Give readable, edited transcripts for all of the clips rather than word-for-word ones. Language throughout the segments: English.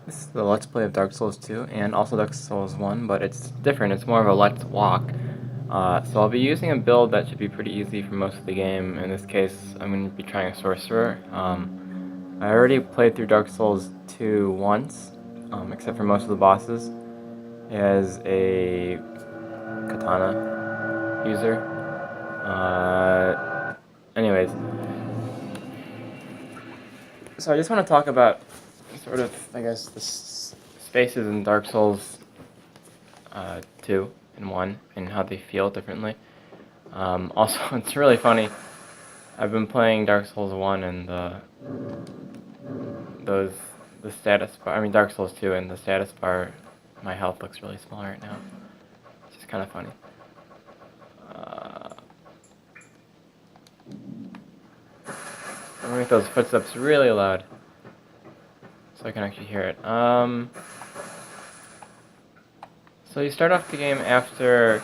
This is the Let's Play of Dark Souls 2 and also Dark Souls 1, but it's different. It's more of a Let's Walk. So I'll be using a build that should be pretty easy for most of the game. In this case, I'm going to be trying a Sorcerer. I already played through Dark Souls 2 once, except for most of the bosses, as a katana user. Anyways, so I just want to talk about sort of, I guess, the spaces in Dark Souls 2 and 1 and how they feel differently. Also, it's really funny. I've been playing Dark Souls 1 and the status bar. I mean, Dark Souls 2 and the status bar. My health looks really small right now. It's just kind of funny. I'm gonna make those footsteps really loud so I can actually hear it. So you start off the game after.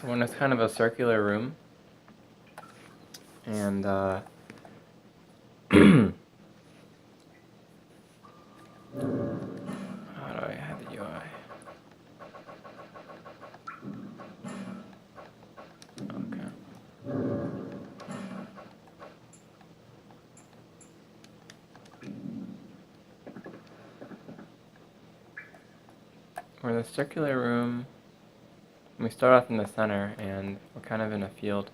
So when it's kind of a circular room, and how do I have the UI? Okay. We're in the circular room. We start off in the center, and we're kind of in a field.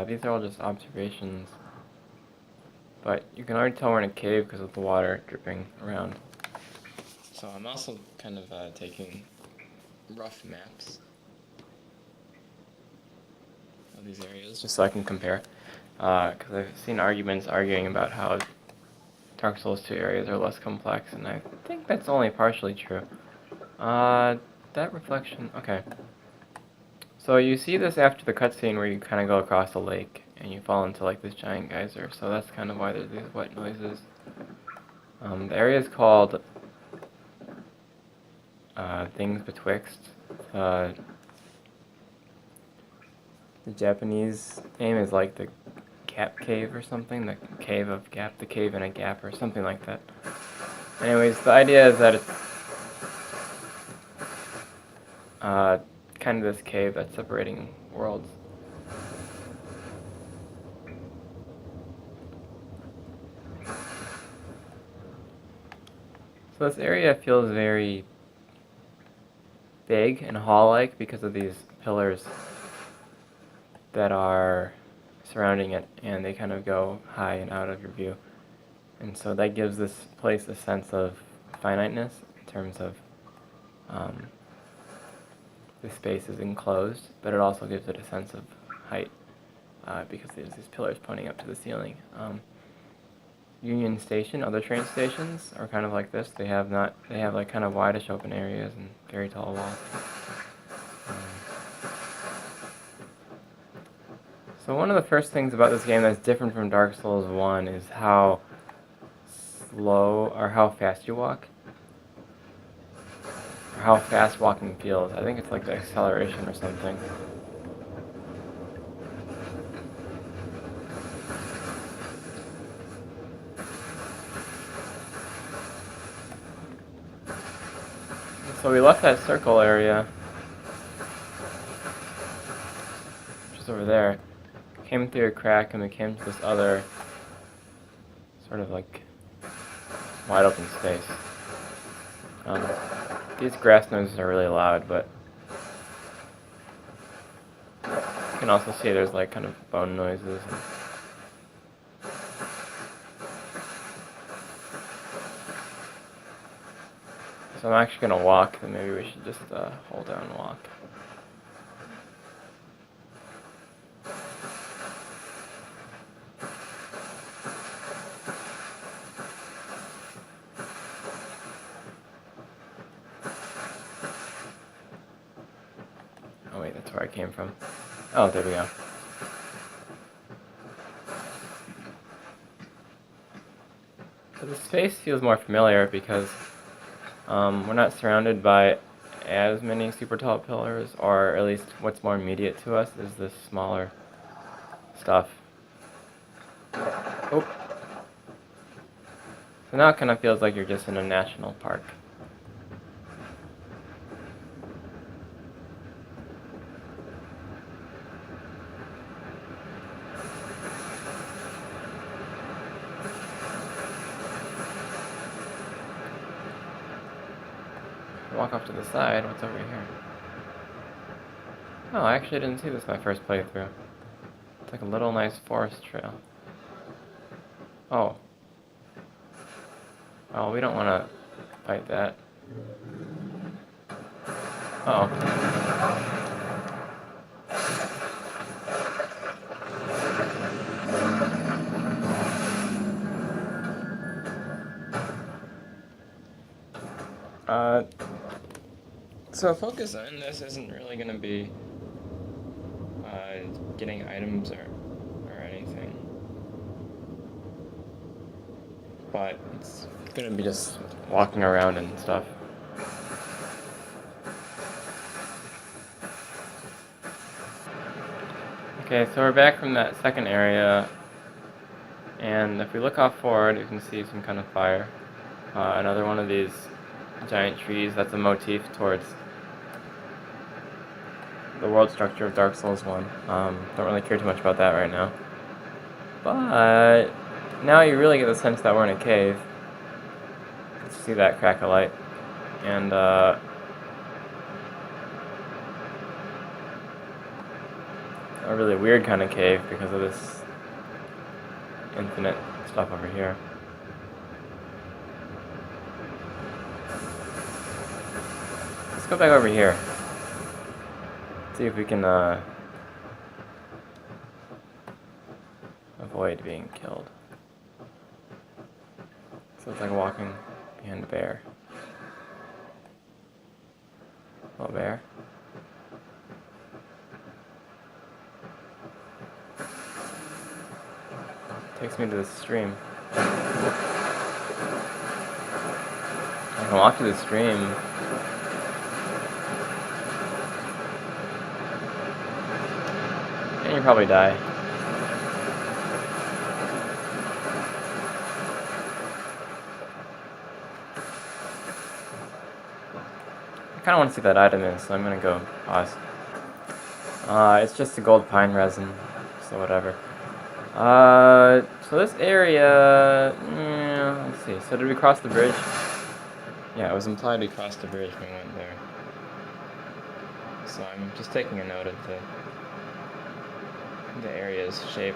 These are all just observations, but you can already tell we're in a cave because of the water dripping around. So I'm also kind of taking rough maps of these areas just so I can compare, because I've seen arguments arguing about how Dark Souls 2 areas are less complex, and I think that's only partially true. That reflection, okay. So you see this after the cutscene where you kind of go across a lake and you fall into like this giant geyser, so that's kind of why there's these wet noises. The area is called things betwixt. The Japanese name is like the Gap Cave or something, the cave of gap, the cave in a gap or something like that. Anyways, the idea is that it's kind of this cave that's separating worlds. So this area feels very big and hall-like because of these pillars that are surrounding it, and they kind of go high and out of your view. And so that gives this place a sense of finiteness in terms of the space is enclosed, but it also gives it a sense of height because there's these pillars pointing up to the ceiling. Union Station, other train stations are kind of like this. They have like kind of wideish open areas and very tall walls. So one of the first things about this game that's different from Dark Souls 1 is how slow or how fast you walk. Or how fast walking feels. I think it's like the acceleration or something. So we left that circle area, which is over there, came through a crack, and we came to this other sort of like wide open space. These grass noises are really loud, but you can also see there's like kind of bone noises. So I'm actually going to walk, then maybe we should just hold down and walk. Oh wait, that's where I came from. Oh, there we go. So the space feels more familiar because we're not surrounded by as many super tall pillars, or at least what's more immediate to us is this smaller stuff. Oh. So now it kind of feels like you're just in a national park. Walk off to the side. What's over here? Oh, I actually didn't see this my first playthrough. It's like a little nice forest trail. Oh. Oh, we don't want to fight that. Uh oh. So focus on this isn't really going to be getting items or anything. But it's going to be just walking around and stuff. Okay, so we're back from that second area, and if we look off forward, you can see some kind of fire. Another one of these giant trees. That's a motif towards the world structure of Dark Souls 1. Don't really care too much about that right now. But now you really get the sense that we're in a cave. Let's see that crack of light. And a really weird kind of cave because of this infinite stuff over here. Let's go back over here. See if we can avoid being killed. So it's like walking behind a bear. Hello, bear. Takes me to this stream. I can walk to the stream. And you probably die. I kind of want to see that item is, so I'm going to go pause. It's just a gold pine resin, so whatever. So this area, let's see, so did we cross the bridge? Yeah, it was implied we crossed the bridge when we went there. So I'm just taking a note of the area's shape.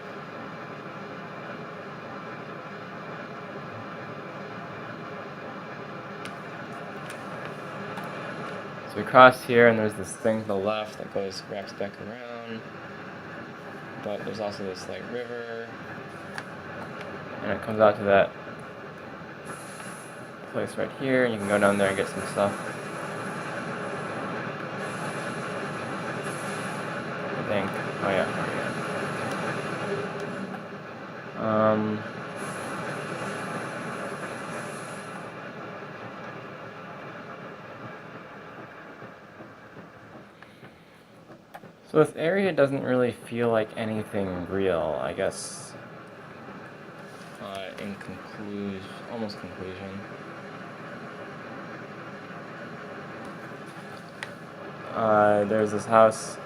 So we crossed here, and there's this thing to the left that wraps back around. But there's also this like river, and it comes out to that place right here, and you can go down there and get some stuff. I think. Oh yeah. So this area doesn't really feel like anything real, I guess. In almost conclusion. There's this house.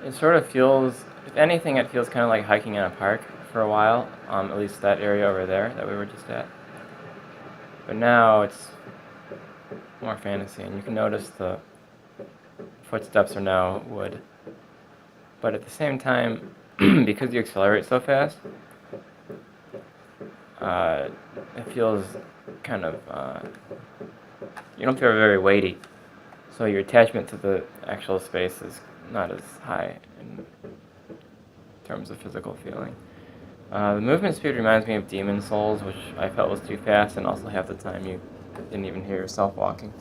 It sort of feels, if anything, it feels kind of like hiking in a park for a while. At least that area over there that we were just at. But now it's more fantasy, and you can notice the footsteps are now wood. But at the same time, because you accelerate so fast, it feels kind of, you don't feel very weighty. So your attachment to the actual space is not as high in terms of physical feeling. The movement speed reminds me of Demon Souls, which I felt was too fast, and also half the time you didn't even hear yourself walking.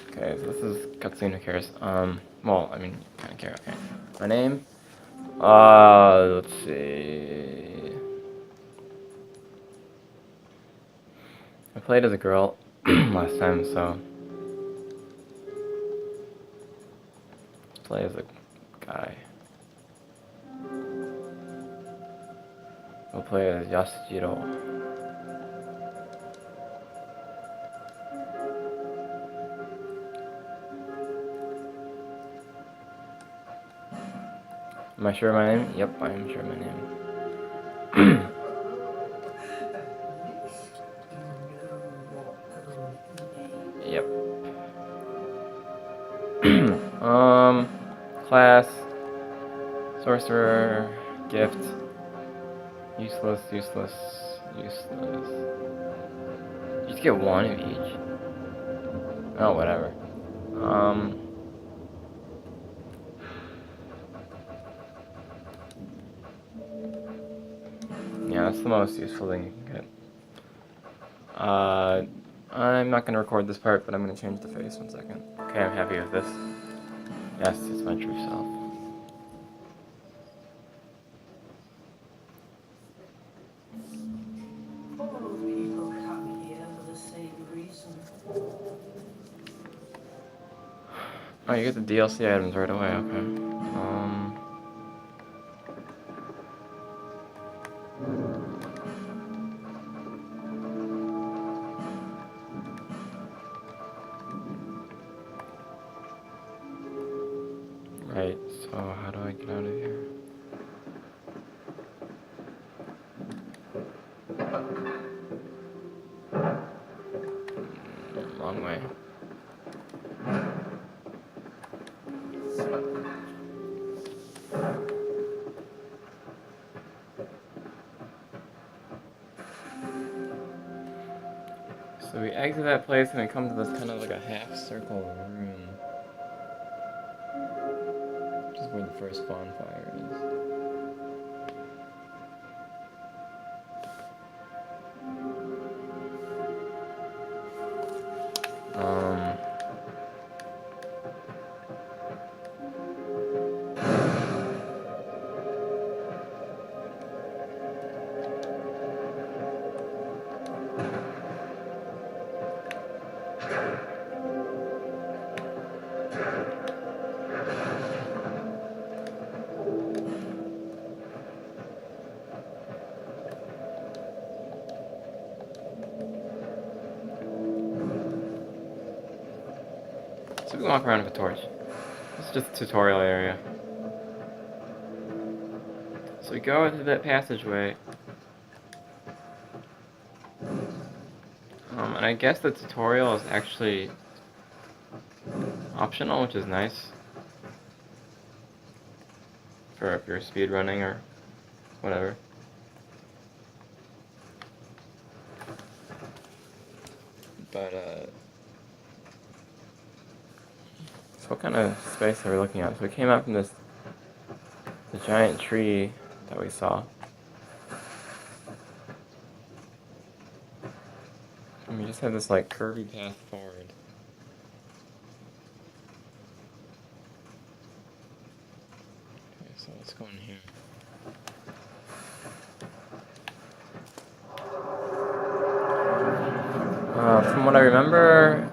Okay, so this is cutscene, who cares? Well, I mean, kind of care, okay. My name? Let's see. I played as a girl last time, so play as a guy. We'll play as Yasujiro. Am I sure of my name? Yep, I am sure of my name. Yep. Class, sorcerer, gift, useless, useless, useless. You just get one of each. Oh, whatever. Yeah, that's the most useful thing you can get. I'm not gonna record this part, but I'm gonna change the face 1 second. Okay, I'm happy with this. Yes, it's my true self. All people come here for the same reason. Oh, you get the DLC items right away, okay. Right, so how do I get out of here? Long way. So we exit that place and we come to this kind of like a half circle room. Which is where the first bonfire is. So we can walk around with a torch. This is just a tutorial area. So we go through that passageway. And I guess the tutorial is actually optional, which is nice. For if you're speedrunning or whatever. But, so what kind of space are we looking at? So we came out from the giant tree that we saw. And we just have this, like, curvy path forward. Okay, so let's go in here. From what I remember,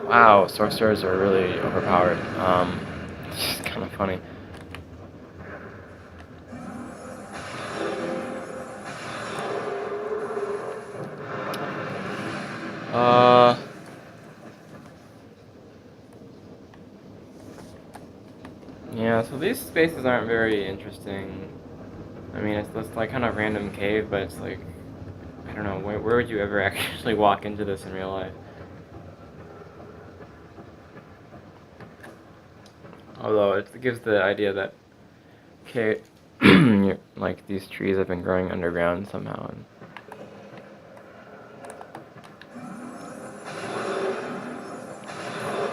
wow, sorcerers are really overpowered. It's just kind of funny. Yeah, so these spaces aren't very interesting. I mean, it's this like kind of random cave, but it's like, I don't know, where would you ever actually walk into this in real life? Although it gives the idea that, okay, like these trees have been growing underground somehow. And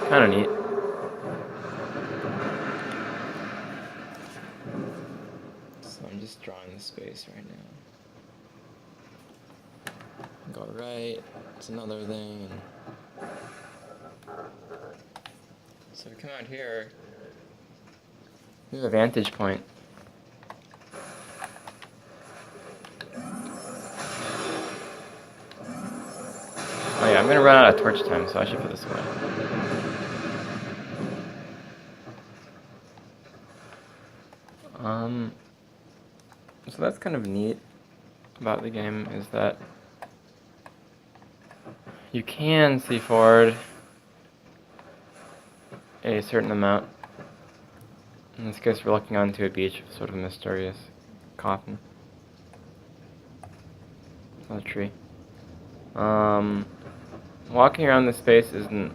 kind of neat. So I'm just drawing the space right now. Go right, it's another thing. So we come out here, we have a vantage point. gonna run out of torch time, so I should put this away. So that's kind of neat about the game, is that you can see forward a certain amount. In this case, we're looking onto a beach with sort of a mysterious coffin. It's not a tree. Walking around this space doesn't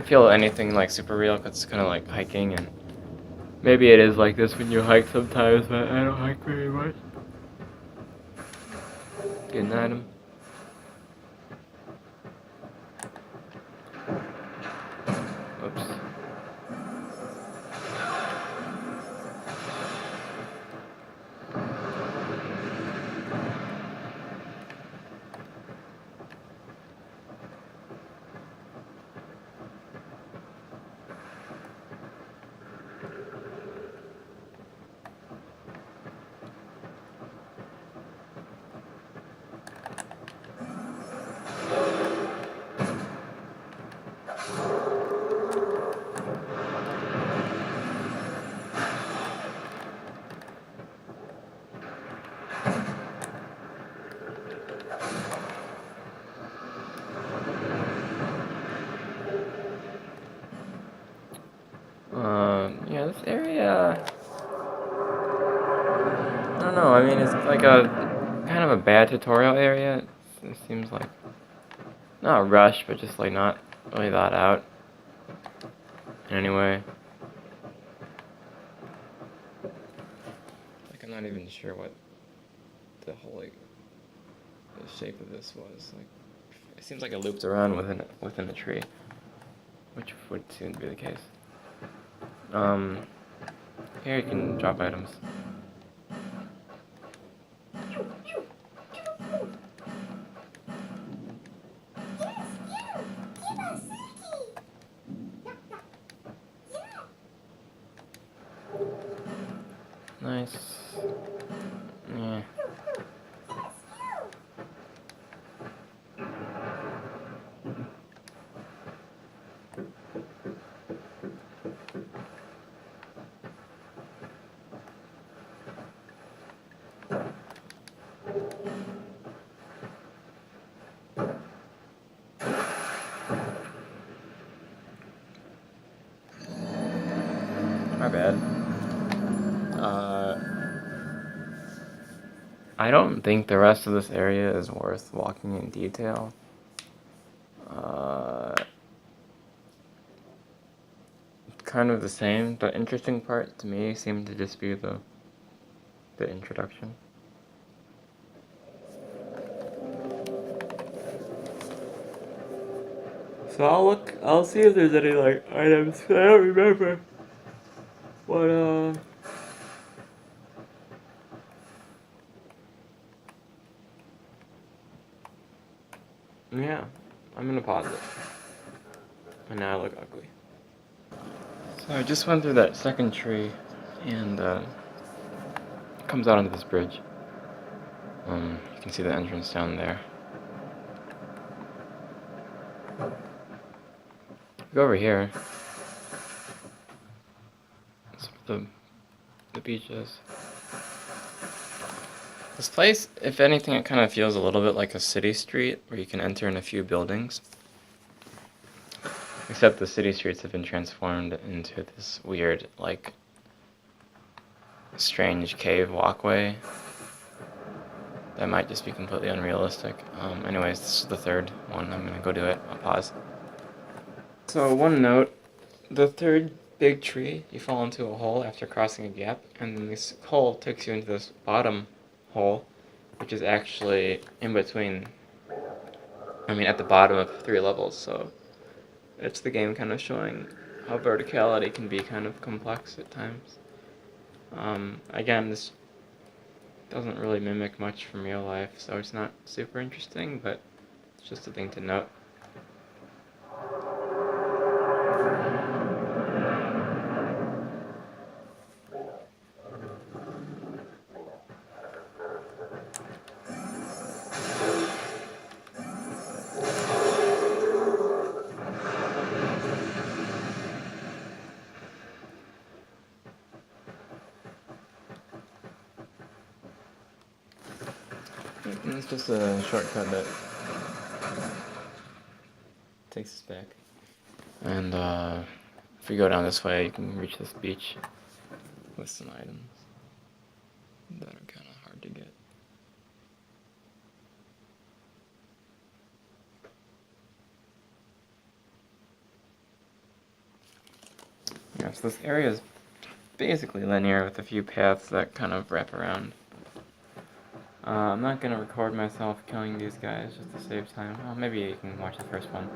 feel anything like super real, because it's kind of like hiking, and maybe it is like this when you hike sometimes, but I don't hike very much. Get an item. Oops. Yeah, this area, I don't know, I mean, it's like a kind of a bad tutorial area. It seems like not rushed, but just like not really thought out in any way. Like, I'm not even sure what the whole, like, the shape of this was. Like, it seems like it looped around within a tree, which would seem to be the case. Here you can drop items. Nice. Yeah. My bad. I don't think the rest of this area is worth walking in detail. It's kind of the same. The interesting part to me seemed to just be the introduction. So I'll see if there's any like items. I don't remember what yeah, I'm gonna pause it. And now I look ugly. So I just went through that second tree, and it comes out onto this bridge. You can see the entrance down there. Go over here. That's what the beach is. This place, if anything, it kind of feels a little bit like a city street where you can enter in a few buildings. Except the city streets have been transformed into this weird, like, strange cave walkway that might just be completely unrealistic. Anyways, this is the third one. I'm gonna go do it. I'll pause. So one note, the third big tree, you fall into a hole after crossing a gap, and then this hole takes you into this bottom hole, which is actually in between, at the bottom of 3 levels, so it's the game kind of showing how verticality can be kind of complex at times. Again, this doesn't really mimic much from real life, so it's not super interesting, but it's just a thing to note. And it's just a shortcut that takes us back. And if we go down this way, you can reach this beach with some items that are kind of hard to get. Yeah, so this area is basically linear with a few paths that kind of wrap around. I'm not going to record myself killing these guys just to save time. Well, maybe you can watch the first one.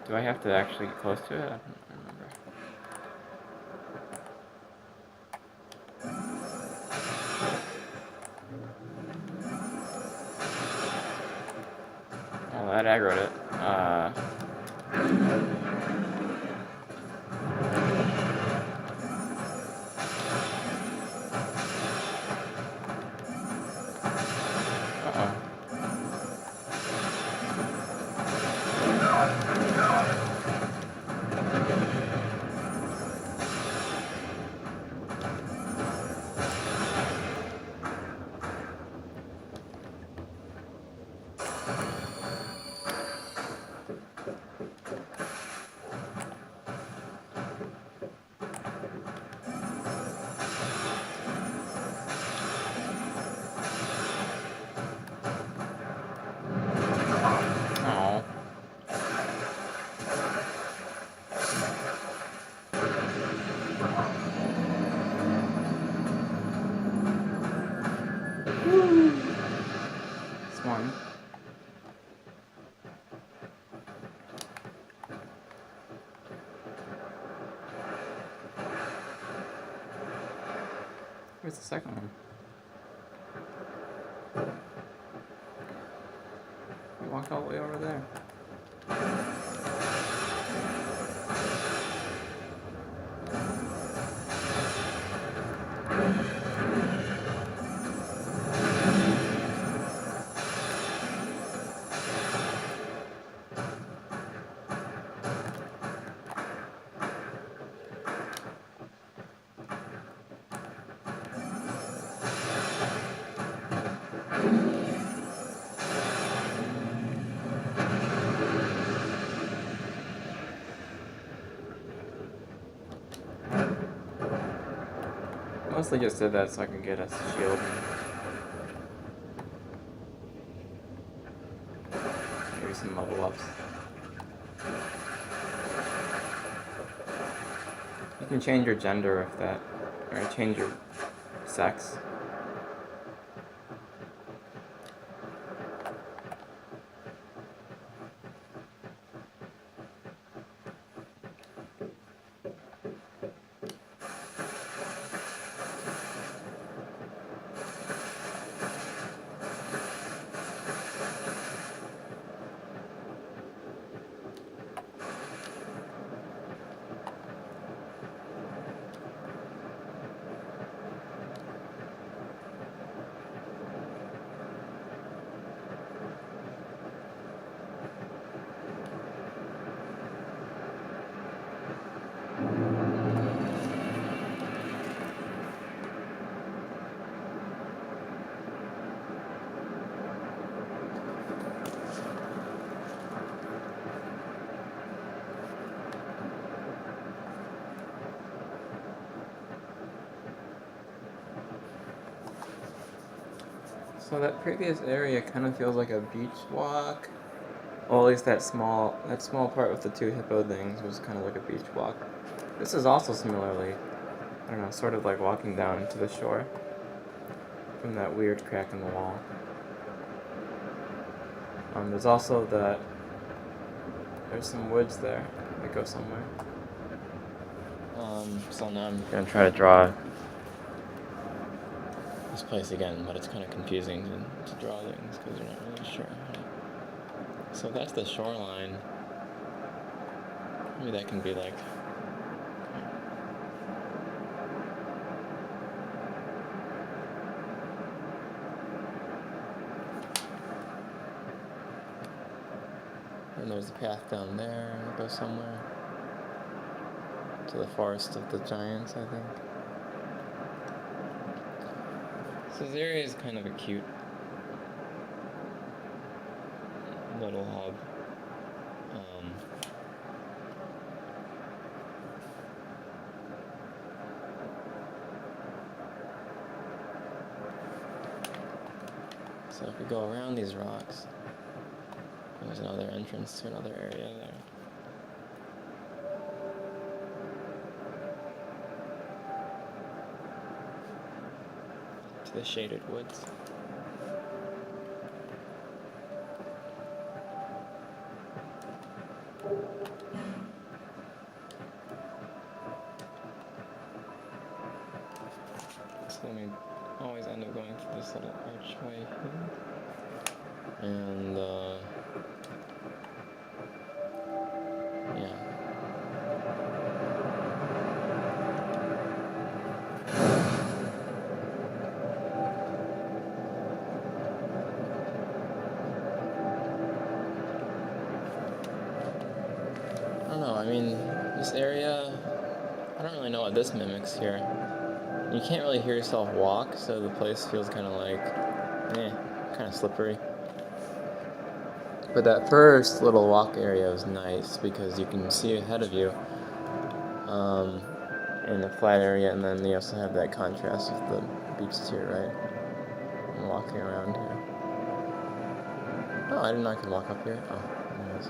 Do I have to actually get close to it? I don't remember. Oh, that aggroed it. Uh-oh. Oh. It's one. Where's the second one? We walked all the way over there. Mostly just did that so I could get a shield. Maybe some level ups. You can change your gender if that, or change your sex. So that previous area kind of feels like a beach walk. Well, at least that small part with the two hippo things was kind of like a beach walk. This is also similarly, I don't know, sort of like walking down to the shore from that weird crack in the wall. There's also there's some woods there that go somewhere. So now I'm gonna try to draw this place again, but it's kind of confusing to draw things because you're not really sure. So that's the shoreline. Maybe that can be like. And there's a path down there that goes somewhere. To the forest of the giants, I think. So this area is kind of a cute little hub. So if we go around these rocks, there's another entrance to another area there. To the shaded woods. So then we always end up going through this little archway here. And, yeah. I don't know, I mean, this area, I don't really know what this mimics here. You can't really hear yourself walk, so the place feels kind of like, kind of slippery. But that first little walk area was nice because you can see ahead of you in the flat area, and then you also have that contrast with the beach to your right. I'm walking around here. Oh, I didn't know I could walk up here. Oh, anyways.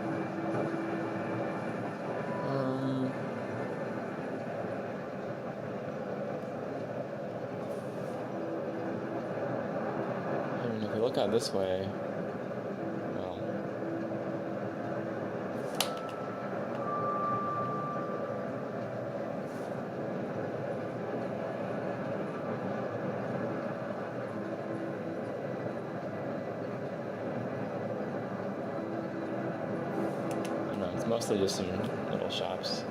I mean, if you look out this way, well, I don't know, it's mostly just some little shops.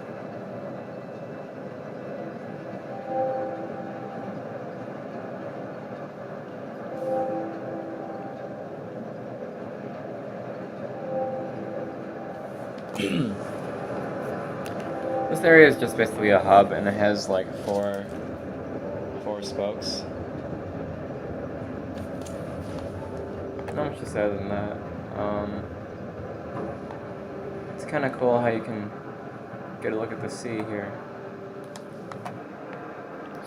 This area is just basically a hub, and it has like four spokes. Not much to say other than that. It's kind of cool how you can get a look at the sea here.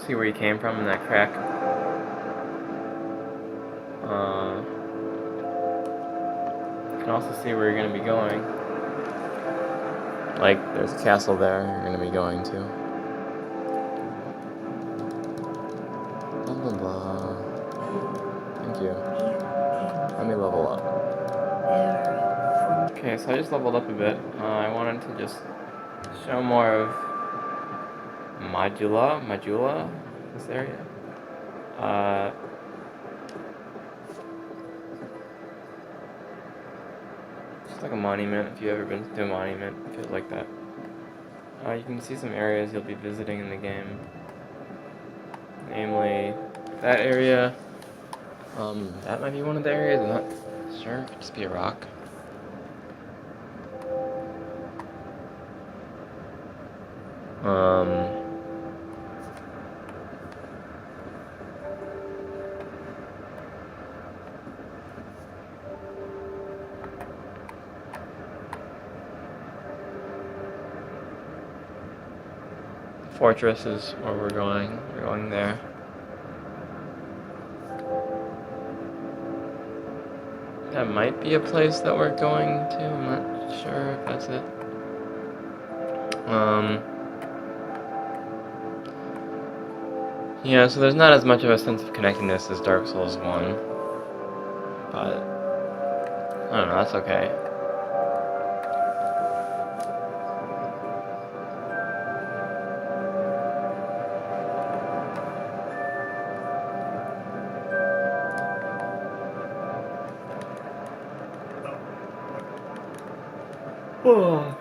See where you came from in that crack. You can also see where you're going to be going. Like, there's a castle there you're going to be going to. Blah, blah, blah. Thank you. Let me level up. Okay, so I just leveled up a bit. I wanted to just show more of Majula, this area. It's like a monument. If you've ever been to a monument, it feels like that. You can see some areas you'll be visiting in the game. Namely, that area. That might be one of the areas, I'm not sure. It could just be a rock. Fortress is where we're going. We're going there. That might be a place that we're going to. I'm not sure if that's it. Yeah, so there's not as much of a sense of connectedness as Dark Souls 1. But I don't know, that's okay. Oh.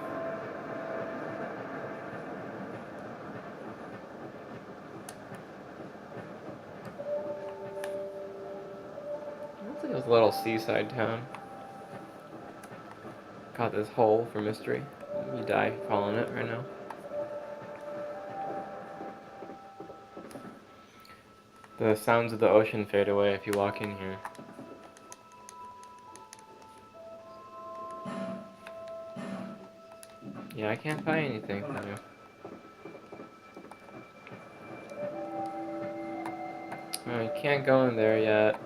Looks like it was a little seaside town. Got this hole for mystery. You die if you fall in it right now. The sounds of the ocean fade away if you walk in here. Yeah, I can't buy anything from you. Oh, you can't go in there yet.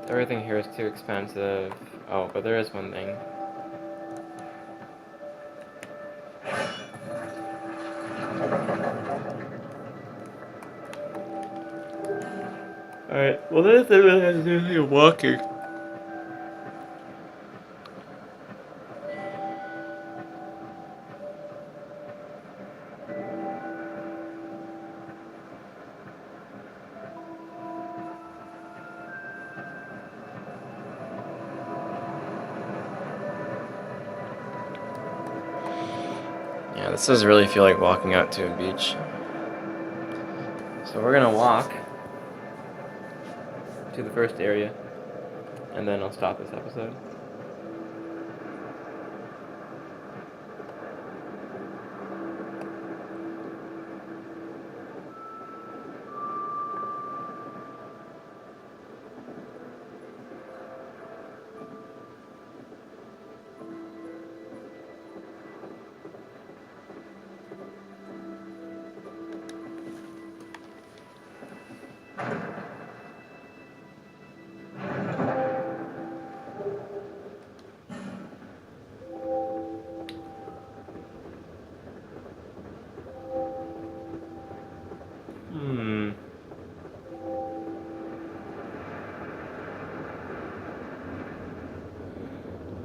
Everything here is too expensive. Oh, but there is one thing. Alright, well that's it has to do with you walking. Yeah, this does really feel like walking out to a beach. So we're gonna walk to the first area, and then I'll stop this episode.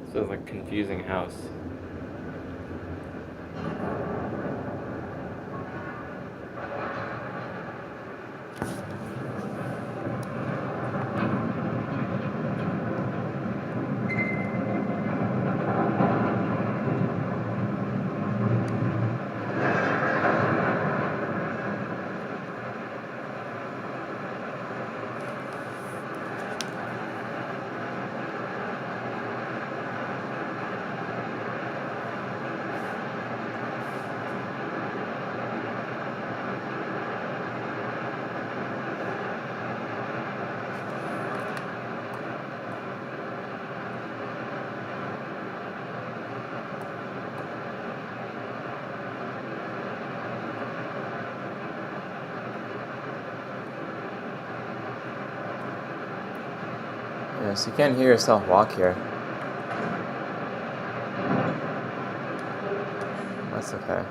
This is like a confusing house. Yeah, so you can't hear yourself walk here. That's okay.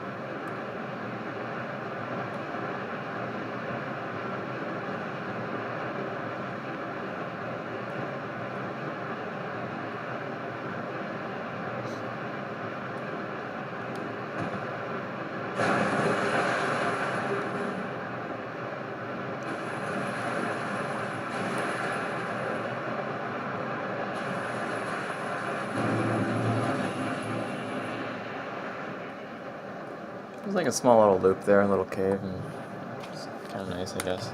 There's like a small little loop there, a little cave, and it's kind of nice, I guess.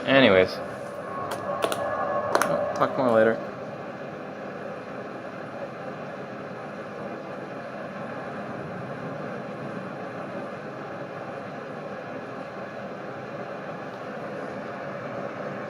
Anyways, talk more later.